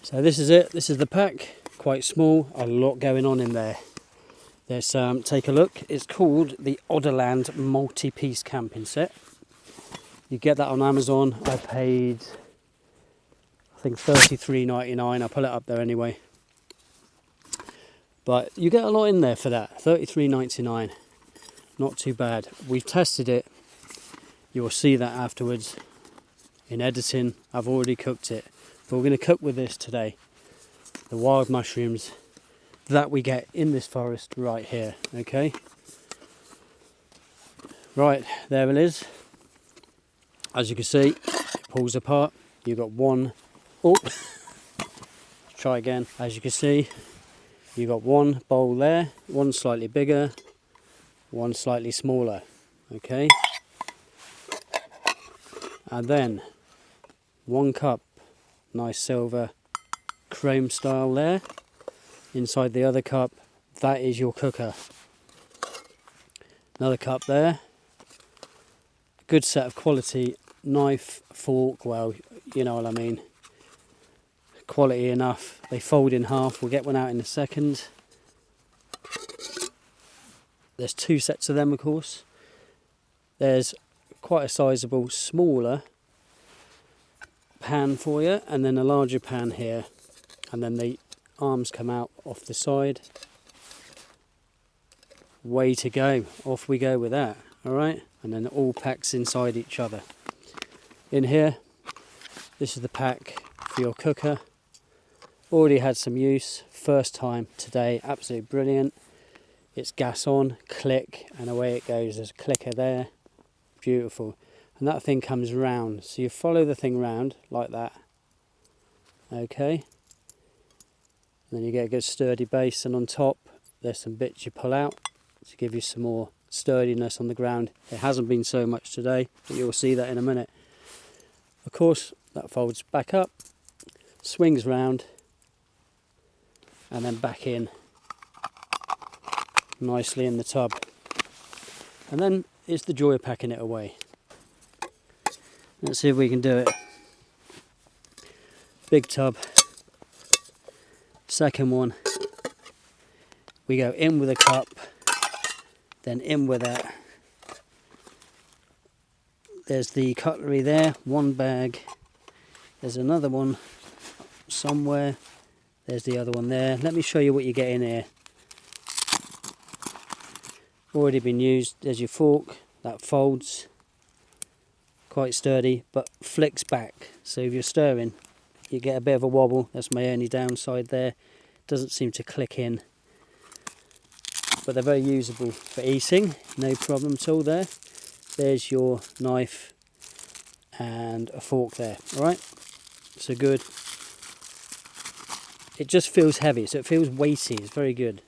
So this is it. This is the pack. Quite small. A lot going on in there. Let's take a look. It's called the Odoland multi-piece camping set. You get that on Amazon. I paid, I think, $33.99. I'll put it up there anyway. But you get a lot in there for that. $33.99. Not too bad. We've tested it. You'll see that afterwards. In editing, I've already cooked it. But we're going to cook with this today. The wild mushrooms that we get in this forest right here. Okay. Right, there it is. As you can see, it pulls apart. You've got one. Oh, try again. As you can see, you've got one bowl there, one slightly bigger, one slightly smaller. Okay. And then one cup, nice silver chrome style there. Inside the other cup, that is your cooker. Another cup there. Good set of quality knife, fork, well, you know what I mean. Quality enough. They fold in half. We'll get one out in a second. There's two sets of them, of course. There's quite a sizable, smaller pan for you, and then a larger pan here. And then the arms come out off the side. Way to go. Off we go with that. Alright? And then it all packs inside each other. In here, this is the pack for your cooker. Already had some use. First time today. Absolutely brilliant. It's gas on, click, and away it goes. There's a clicker there. Beautiful. And that thing comes round. So you follow the thing round like that. Okay. And then you get a good sturdy base, and on top there's some bits you pull out to give you some more sturdiness on the ground. It hasn't been so much today, but you'll see that in a minute. Of course, that folds back up, swings round, and then back in nicely in the tub. And then it's the joy of packing it away. Let's see if we can do it. Big tub. Second one. We go in with a cup, then in with that. There's the cutlery there, one bag. There's another one somewhere. There's the other one there. Let me show you what you get in here. Already been used. There's your fork. That folds. Quite sturdy, but flicks back. So if you're stirring, you get a bit of a wobble. That's my only downside there. Doesn't seem to click in. But they're very usable for eating. No problem at all there. There's your knife and a fork there. Alright? So good. It just feels heavy, so it feels weighty. It's very good.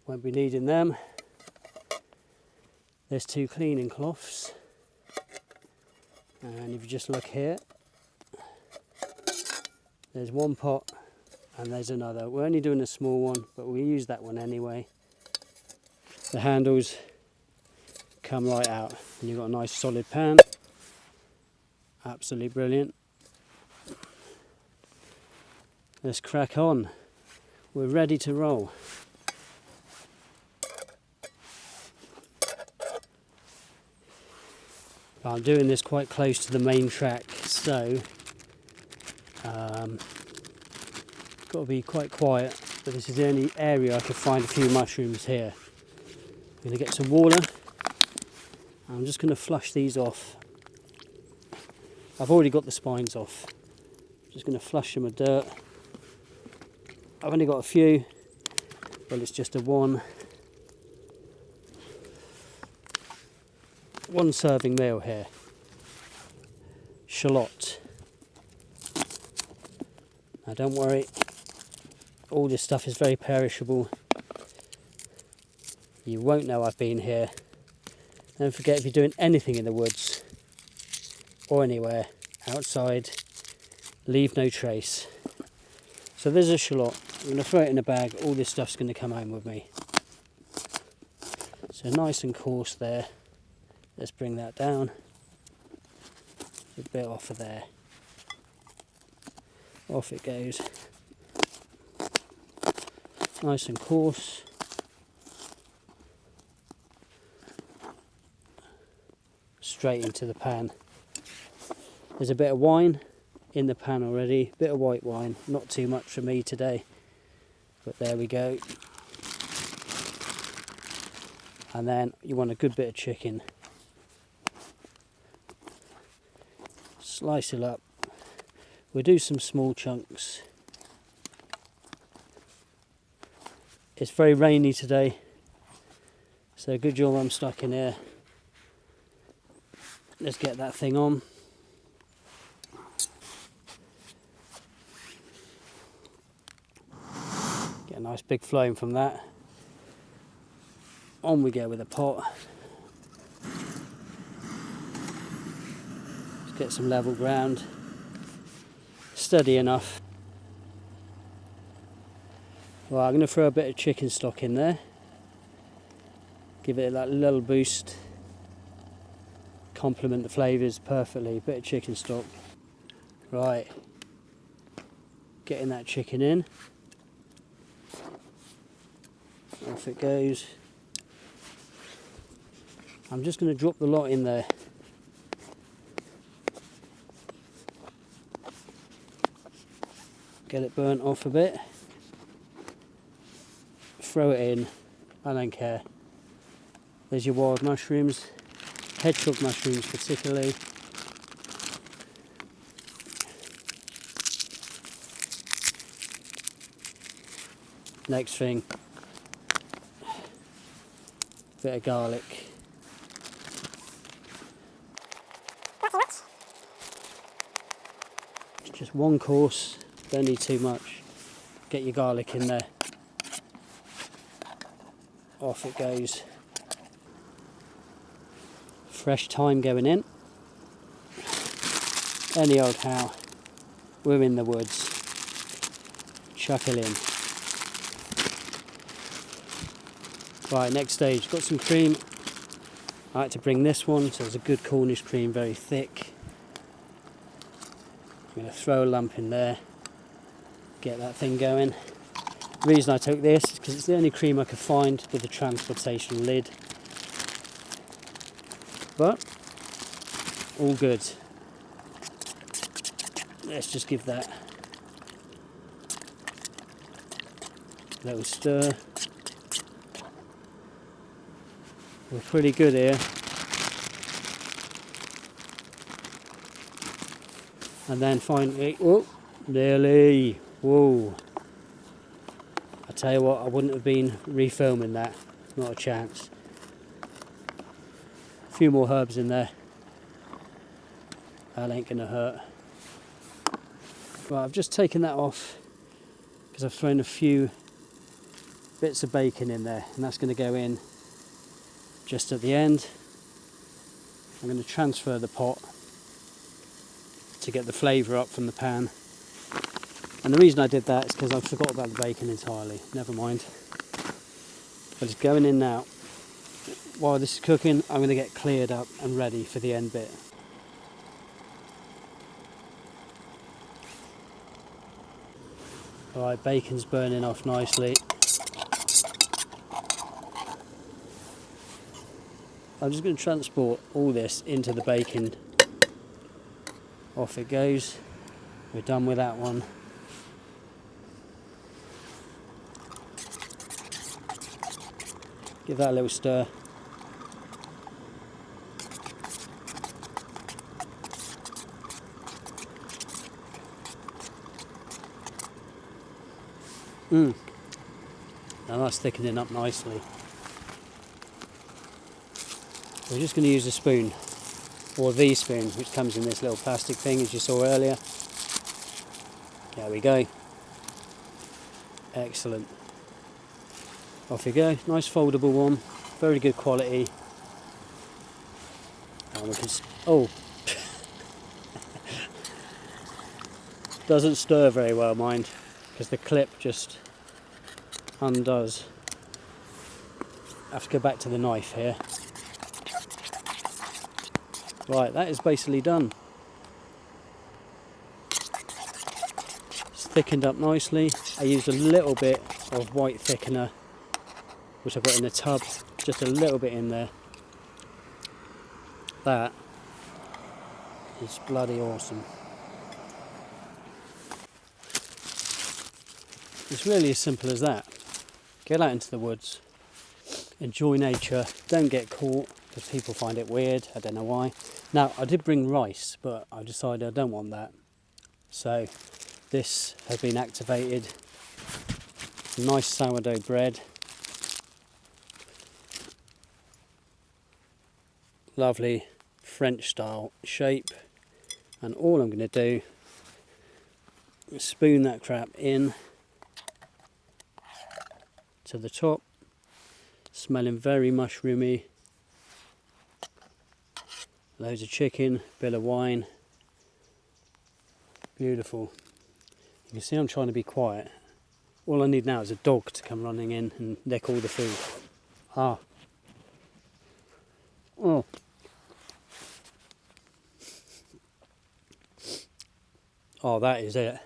Won't be needing them. There's two cleaning cloths, and if you just look here, there's one pot and there's another. We're only doing a small one, but we'll use that one anyway. The handles come right out, and you've got a nice solid pan. Absolutely brilliant. Let's crack on. We're ready to roll. I'm doing this quite close to the main track, so got to be quite quiet, but this is the only area I could find a few mushrooms here. I'm going to get some water. I'm just going to flush these off. I've already got the spines off. I'm just going to flush them with dirt. I've only got a few. Well, it's just a one serving meal here. Shallot. Now don't worry, all this stuff is very perishable. You won't know I've been here. Don't forget, if you're doing anything in the woods or anywhere outside, leave no trace. So there's a shallot. I'm going to throw it in a bag. All this stuff's going to come home with me. So nice and coarse there. Let's bring that down. A bit off of there. Off it goes. Nice and coarse. Straight into the pan. There's a bit of wine in the pan already, bit of white wine, not too much for me today, but there we go. And then you want a good bit of chicken. Slice it up. We'll do some small chunks. It's very rainy today, so good job I'm stuck in here. Let's get that thing on. Get a nice big flame from that. On we go with a pot. Let's get some level ground. Steady enough. Well, I'm going to throw a bit of chicken stock in there. Give it that little boost. Complement the flavours perfectly. Bit of chicken stock. Right. Getting that chicken in. Off it goes. I'm just going to drop the lot in there. Get it burnt off a bit. Throw it in. I don't care. There's your wild mushrooms. Hedgehog mushrooms particularly. Next thing. Bit of garlic. Just one course, don't need too much. Get your garlic in there. Off it goes. Fresh thyme going in. Any old how. We're in the woods. Chuck it in. Right, next stage. Got some cream. I like to bring this one, so it's a good Cornish cream, very thick. I'm going to throw a lump in there, get that thing going. The reason I took this is because it's the only cream I could find with a transportation lid. But, all good. Let's just give that a little stir. We're pretty good here. And then finally, oh, nearly, whoa. I tell you what, I wouldn't have been refilming that, not a chance. A few more herbs in there. That ain't gonna hurt. Right, I've just taken that off because I've thrown a few bits of bacon in there, and that's gonna go in just at the end. I'm gonna transfer the pot to get the flavour up from the pan. And the reason I did that is because I forgot about the bacon entirely. Never mind. But it's going in now. While this is cooking, I'm going to get cleared up and ready for the end bit. Alright, bacon's burning off nicely. I'm just going to transport all this into the bacon. Off it goes. We're done with that one. Give that a little stir. Now that's thickening up nicely. We're just going to use a spoon, or the spoon, which comes in this little plastic thing as you saw earlier. There we go. Excellent. Off you go. Nice foldable one. Very good quality. And we can oh! Doesn't stir very well, mind, because the clip just undoes. I have to go back to the knife here. Right, that is basically done. It's thickened up nicely. I used a little bit of white thickener, which I've got in the tub, just a little bit in there. That is bloody awesome. It's really as simple as that. Get out into the woods, enjoy nature, don't get caught, because people find it weird, I don't know why. Now, I did bring rice, but I decided I don't want that. So, this has been activated. Nice sourdough bread. Lovely French style shape. And all I'm going to do is spoon that crap in to the top. Smelling very mushroomy. Loads of chicken, bit of wine. Beautiful. You can see I'm trying to be quiet. All I need now is a dog to come running in and lick all the food. Ah. Oh. Oh, that is it.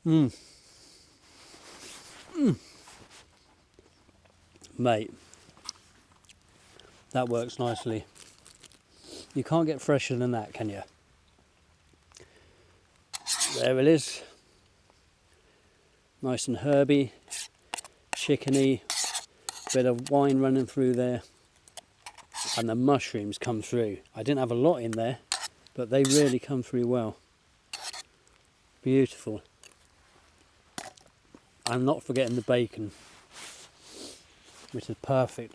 Mmm. Mmm. Mate, that works nicely. You can't get fresher than that, can you? There it is. Nice and herby, chickeny, bit of wine running through there, and the mushrooms come through. I didn't have a lot in there, but they really come through well. Beautiful. I'm not forgetting the bacon, which is perfect.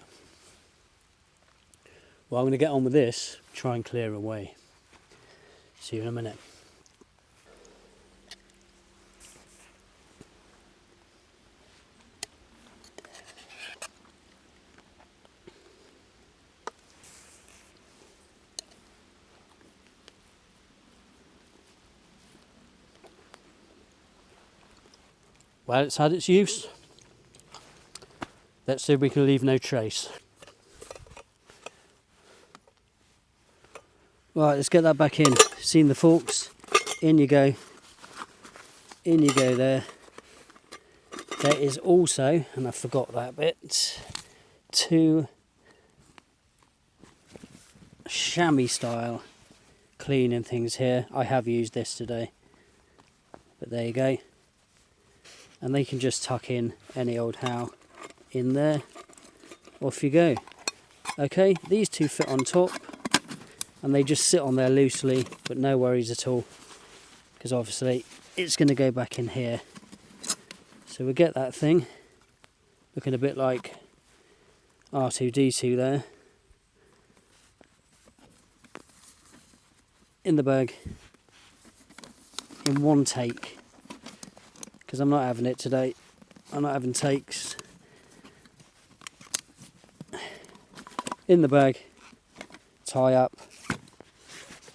Well, I'm going to get on with this, try and clear away. See you in a minute. Well, it's had its use. Let's see if we can leave no trace. Right, let's get that back in. Seen the forks? In you go. In you go there. There is also, and I forgot that bit, 2 chamois style cleaning things here. I have used this today. But there you go. And they can just tuck in any old how in there. Off you go. Okay, these 2 fit on top and they just sit on there loosely, but no worries at all, because obviously it's going to go back in here. So we get that thing looking a bit like R2D2 there in the bag in one take. Because I'm not having it today. I'm not having takes. In the bag, tie up,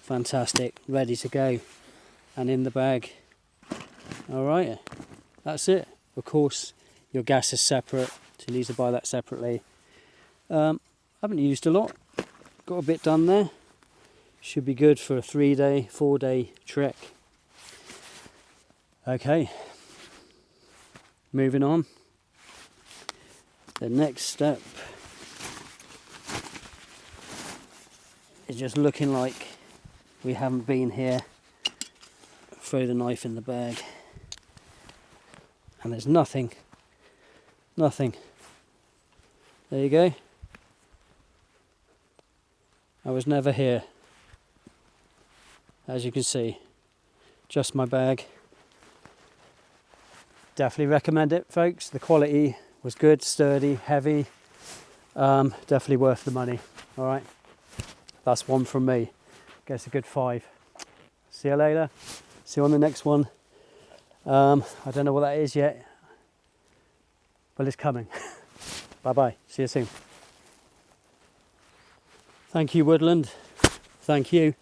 fantastic, ready to go, and in the bag. Alright, that's it. Of course, your gas is separate, so you need to buy that separately. I haven't used a lot, got a bit done there. Should be good for a 3-day, 4-day trek. Okay. Moving on. The next step is just looking like we haven't been here. Throw the knife in the bag. And there's nothing. Nothing. There you go. I was never here. As you can see. Just my bag. definitely recommend it, folks. The quality was good, sturdy, heavy. Definitely worth the money. All right, that's one from me. Gets a good 5. See you later. See you on the next one. I don't know what that is yet, but it's coming. Bye bye. See you soon. Thank you, Woodland. Thank you.